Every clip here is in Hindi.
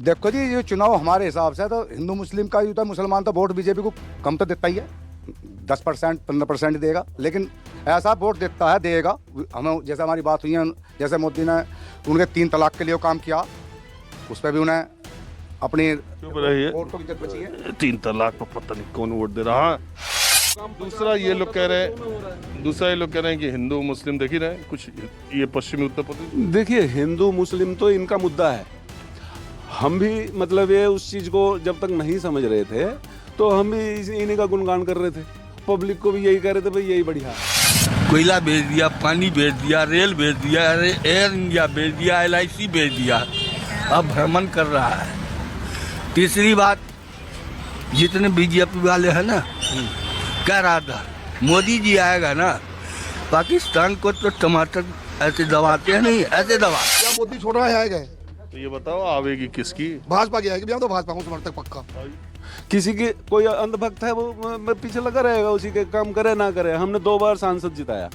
देखो जी, ये चुनाव हमारे हिसाब से तो हिंदू मुस्लिम का ही होता है। मुसलमान तो वोट बीजेपी को कम तो देता ही है, 10% 15% ही देगा, लेकिन ऐसा वोट देता है देगा। हमें जैसे हमारी बात हुई है, जैसे मोदी ने उनके 3 तलाक के लिए काम किया, उस पर भी उन्हें अपनी वोट की इज्जत बची है। 3 तलाक पर पता नहीं कौन वोट दे रहा है। दूसरा ये लोग कह रहे हैं कि हिंदू मुस्लिम देख ही रहे हैं कुछ, ये पश्चिमी उत्तर प्रदेश। देखिए, हिंदू मुस्लिम तो इनका मुद्दा है। हम भी मतलब ये उस चीज को जब तक नहीं समझ रहे थे तो हम भी इन्हीं का गुणगान कर रहे थे। पब्लिक को भी यही कह रहे थे भाई यही बढ़िया है। कोयला बेच दिया, पानी बेच दिया, रेल बेच दिया, एयर इंडिया बेच दिया, LIC बेच दिया, अब भ्रमण कर रहा है। तीसरी बात, जितने बीजेपी वाले हैं ना, कह रहा था मोदी जी आएगा ना पाकिस्तान को तो टमाटर ऐसे दबाते हैं, नहीं ऐसे दबा। क्या मोदी छोड़ रहा है आएगा? तो ये बताओ आवेगी किसकी? भाजपा की आएगी। तो भाजपा को समर्थक पक्का। किसी के कोई अंधभक्त है वो पीछे लगा रहेगा, उसी के काम करे ना करे। हमने 2 बार सांसद जिताया।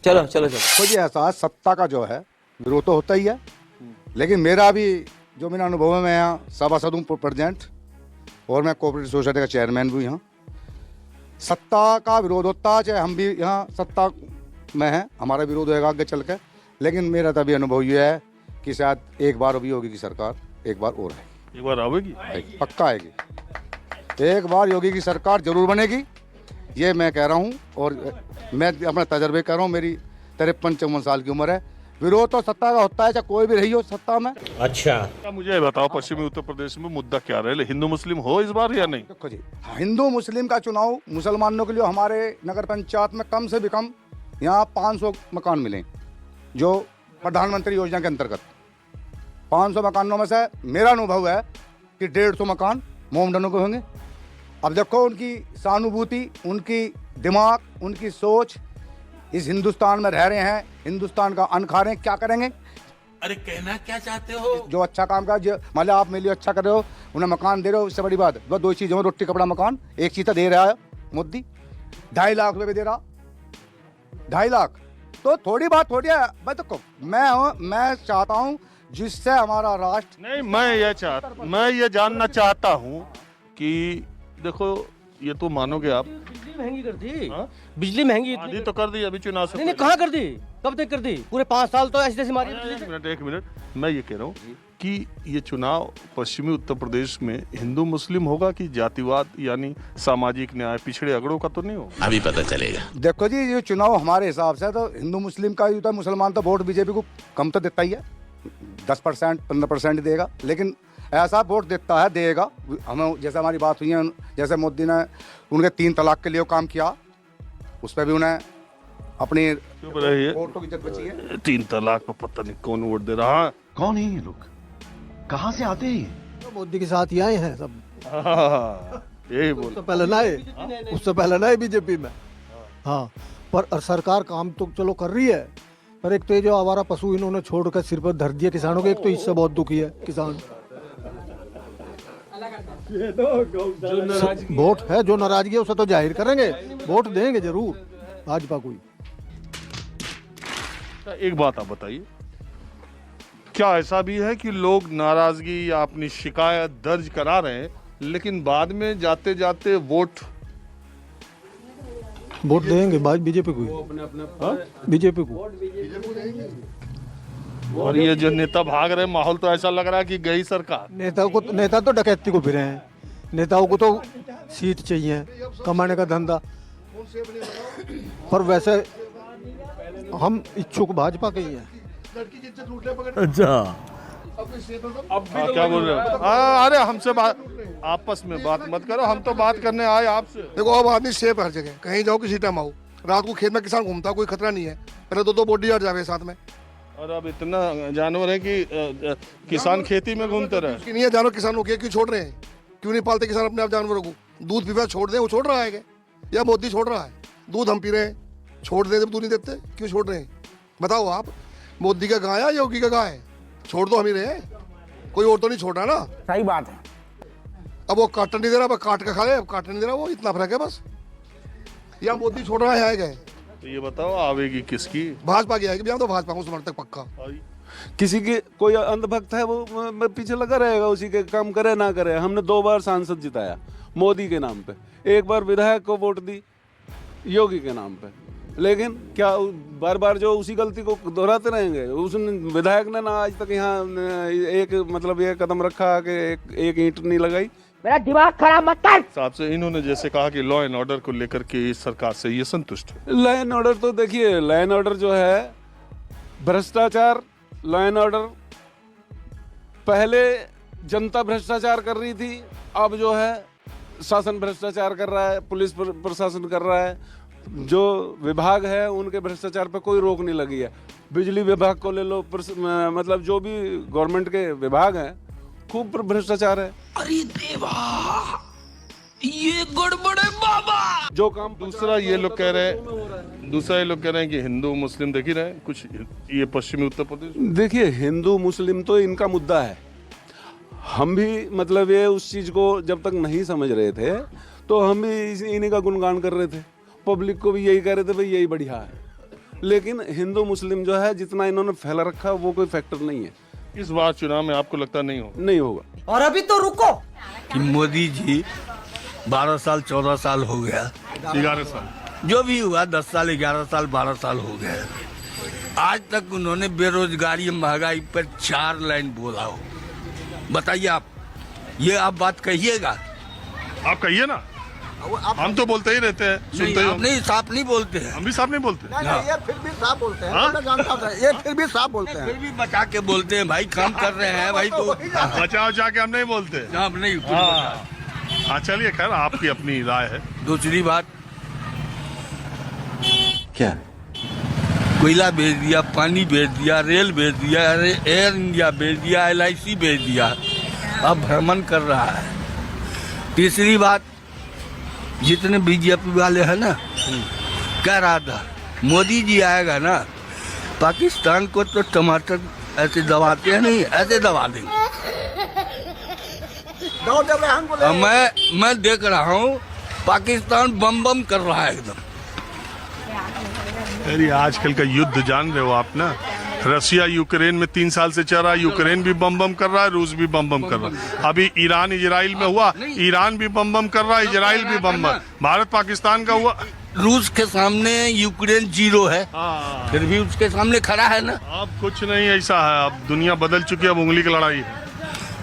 चलो तो जी ऐसा सत्ता का जो है विरोध तो होता ही है, लेकिन मेरा भी जो मेरा अनुभव है, मैं यहाँ सभासद हूँ प्रेजेंट, और मैं कोऑपरेटिव सोसाइटी का चेयरमैन भी यहाँ। सत्ता का विरोध होता है, चाहे हम भी यहाँ सत्ता में हैं, हमारा विरोध होगा आगे चल के, लेकिन मेरा तभी अनुभव ये है कि शायद एक बार अभी योगी की सरकार एक बार और है, एक बार आवेगी, पक्का आएगी। एक बार योगी की सरकार जरूर बनेगी, ये मैं कह रहा हूँ, और मैं अपना तजर्बे कर रहा हूँ। मेरी 53-54 साल की उम्र है। विरोध तो सत्ता का होता है, चाहे कोई भी रही हो सत्ता में। अच्छा, मुझे बताओ पश्चिमी उत्तर प्रदेश में मुद्दा क्या रहे? हिंदू मुस्लिम हो इस बार या नहीं? देखो जी, हिंदू मुस्लिम का चुनाव मुसलमानों के लिए हमारे नगर पंचायत में कम से भी कम यहाँ 500 मकान मिले, जो प्रधानमंत्री योजना के अंतर्गत 500 मकानों में से मेरा अनुभव है कि 150 मकान मोमडनों के होंगे। अब देखो उनकी सहानुभूति, उनकी दिमाग, उनकी सोच, इस हिंदुस्तान में रह रहे हैं, हिंदुस्तान का अन्न खा रहे हैं, क्या करेंगे? अरे कहना क्या चाहते हो? जो अच्छा काम का, मान लो आप मेरे लिए अच्छा कर रहे हो, उन्हें मकान दे रहे हो, इससे बड़ी बात बस 2 चीज़ों में, रोटी कपड़ा मकान। एक चीज़ तो दे रहा है मोदी, 2.5 लाख रुपए भी दे रहा, 2.5 लाख तो थोड़ी बात थोड़ी है। मैं चाहता हूँ जिससे हमारा राष्ट्र नहीं, मैं ये जानना चाहता हूँ कि देखो, ये तो मानोगे आप, बिजली महंगी कर दी। हाँ? बिजली महंगी आधी तो कर दी अभी चुनाव से नहीं, कहाँ कर दी? कब तक कर दी? पूरे 5 साल तो ऐसी मारी। एक मिनट, मैं ये कह रहा हूँ कि ये चुनाव पश्चिमी उत्तर प्रदेश में हिंदू मुस्लिम होगा कि जातिवाद यानी सामाजिक न्याय, पिछड़े अगड़ों का तो नहीं होगा? अभी पता चलेगा। देखो जी, ये चुनाव हमारे हिसाब से तो हिंदू मुस्लिम का ही होता है। मुसलमान तो वोट बीजेपी को कम तो देता ही है, 10% 15% ही देगा, लेकिन ऐसा वोट देता है देगा। हमें जैसे हमारी बात हुई है, जैसे मोदी ने उनके 3 तलाक के लिए काम किया, उस पर भी उन्हें अपनी वोट की इज्जत बची है। 3 तलाक पर पता नहीं कौन वोट दे रहा है। कौन है ये लोग? कहाँ से आते हैं? तो मोदी के साथ ही आए हैं सब। यही बोल, उससे पहले ना बीजेपी में। हाँ, पर सरकार काम तो चलो कर रही है, पर एक तो ये जो आवारा पशु इन्होंने छोड़कर सिर पर धर दिया किसानों के, एक तो इससे बहुत दुखी है किसान। वोट है, जो नाराजगी है उसे तो जाहिर करेंगे, वोट देंगे जरूर भाजपा को। एक बात आप बताइए, क्या ऐसा भी है कि लोग नाराजगी या अपनी शिकायत दर्ज करा रहे हैं, लेकिन बाद में जाते जाते वोट देंगे बीजेपी को, बीजेपी को। और ये जो नेता भाग रहे, माहौल तो ऐसा लग रहा है कि गई सरकार। नेता तो डकैती को फिरे हैं। नेताओं को तो सीट चाहिए, कमाने का धंधा। पर वैसे हम इच्छुक भाजपा के ही हैं। अच्छा, क्या बोल रहे हो? अरे हमसे बात, आपस में बात मत करो, हम तो बात करने आए आपसे। देखो, अब आदमी सेफ हर जगह, कहीं जाओ किसी टाइम आओ। रात को खेत में किसान घूमता, कोई खतरा नहीं है। पहले 2 बॉडी गार्ड जावे साथ में, और अब इतना जानवर है कि किसान खेती में घूमते रहे। नहीं है जानवर किसानों के, क्यों छोड़ रहे हैं? क्यों नहीं पालते किसान अपने आप जानवरों को? दूध पीवा छोड़ दे, वो छोड़ रहा है क्या? या मोदी छोड़ रहा है? दूध हम पी रहे हैं, छोड़ दे, जब दूध नहीं देते क्यों छोड़ रहे हैं? बताओ आप, मोदी का गाय है, योगी का गाय है? छोड़ दो हम ही रहे, कोई और तो नहीं छोड़ रहा ना। सही बात है। अब वो काटन नहीं दे रहा, काट के खा ले, अब काटन नहीं दे रहा, वो इतना फर्क है बस। या मोदी छोड़ रहा है आएगा? तो ये बताओ आवेगी किसकी? भाजपा की आएगी। तो भाजपा को समर्थक पक्का। किसी के कोई अंधभक्त है वो पीछे लगा रहेगा, उसी के काम करे ना करे। हमने 2 बार सांसद जिताया मोदी के नाम पे, 1 बार विधायक को वोट दी योगी के नाम पे, लेकिन क्या बार बार जो उसी गलती को दोहराते रहेंगे? उस विधायक ने ना आज तक यहाँ एक मतलब ये कदम रखा कि एक ईंट नहीं लगाई। मेरा दिमाग खराब मत कर। साहब से इन्होंने जैसे कहा कि लॉ एंड ऑर्डर को लेकर के इस सरकार से ये संतुष्ट है। लॉ एंड ऑर्डर तो देखिए, लॉ एंड ऑर्डर जो है भ्रष्टाचार, लॉ एंड ऑर्डर पहले जनता भ्रष्टाचार कर रही थी, अब जो है शासन भ्रष्टाचार कर रहा है, पुलिस प्रशासन कर रहा है, जो विभाग है उनके भ्रष्टाचार पे कोई रोक नहीं लगी है। बिजली विभाग को ले लो, मतलब जो भी गवर्नमेंट के विभाग हैं खूब भ्रष्टाचार है। अरे देवा, ये गड़बड़ है बाबा। जो काम दूसरा ये लोग कह रहे हैं कि हिंदू मुस्लिम देख ही रहे हैं कुछ, ये पश्चिमी उत्तर प्रदेश। देखिए, हिंदू मुस्लिम तो इनका मुद्दा है। हम भी मतलब ये उस चीज़ को जब तक नहीं समझ रहे थे तो हम भी इन्हीं का गुणगान कर रहे थे, पब्लिक को भी यही कह रहे थे भाई यही बढ़िया है। लेकिन हिंदू मुस्लिम जो है जितना इन्होंने फैला रखा वो कोई फैक्टर नहीं है। इस बार चुनाव में आपको लगता नहीं होगा? नहीं होगा। और अभी तो रुको कि मोदी जी 12 साल 14 साल हो गया, 11 साल जो भी हुआ, 10 साल 11 साल 12 साल हो गए, आज तक उन्होंने बेरोजगारी महंगाई पर 4 लाइन बोला हो। बताइए आप, ये आप बात कहिएगा? आप कहिए ना, हम तो बोलते ही रहते हैं, सुनते ही आप नहीं, साफ नहीं बोलते हैं। हम भी साफ नहीं बोलते। ये फिर भी साफ बोलते हैं, हाँ? मैं जानता था, ये फिर भी साफ बोलते हैं। फिर भी बचा के बोलते हैं भाई, काम कर रहे हैं भाई तो बचाओ जाके हम नहीं बोलते। आप नहीं कुछ बचा। हाँ चलिए, खैर आपकी अपनी राय है। दूसरी बात, क्या कोयला बेच दिया, पानी बेच दिया, रेल बेच दिया, एयर इंडिया बेच दिया, LIC बेच दिया, अब भ्रमण कर रहा है। तीसरी बात, जितने बीजेपी वाले हैं ना, कह रहा था मोदी जी आएगा ना, पाकिस्तान को तो टमाटर ऐसे दबाते हैं नहीं, ऐसे दबा देंगे। अब मैं देख रहा हूँ पाकिस्तान बम बम कर रहा है एकदम। अरे आजकल का युद्ध जान रहे हो आप ना, रशिया यूक्रेन में 3 साल से चल रहा है, यूक्रेन भी बम बम कर रहा है, रूस भी बम बम कर रहा है। अभी ईरान इजराइल में हुआ, ईरान भी बम बम कर रहा है, इजराइल भी बम बम। भारत पाकिस्तान का हुआ, रूस के सामने यूक्रेन 0 है, फिर भी उसके सामने खड़ा है ना। अब कुछ नहीं ऐसा है, अब दुनिया बदल चुकी है, अब उंगली की लड़ाई है।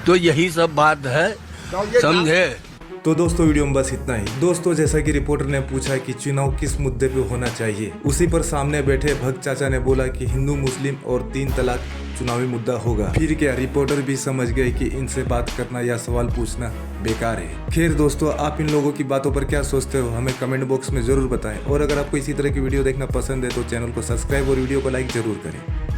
तो यही सब बात है, समझे? तो दोस्तों वीडियो में बस इतना ही। दोस्तों जैसा कि रिपोर्टर ने पूछा कि चुनाव किस मुद्दे पे होना चाहिए, उसी पर सामने बैठे भक्त चाचा ने बोला कि हिंदू मुस्लिम और 3 तलाक चुनावी मुद्दा होगा। फिर क्या रिपोर्टर भी समझ गए कि इनसे बात करना या सवाल पूछना बेकार है। खैर दोस्तों, आप इन लोगों की बातों पर क्या सोचते हो हमें कमेंट बॉक्स में जरूर बताएं, और अगर आपको इसी तरह की वीडियो देखना पसंद है तो चैनल को सब्सक्राइब और वीडियो को लाइक जरूर करें।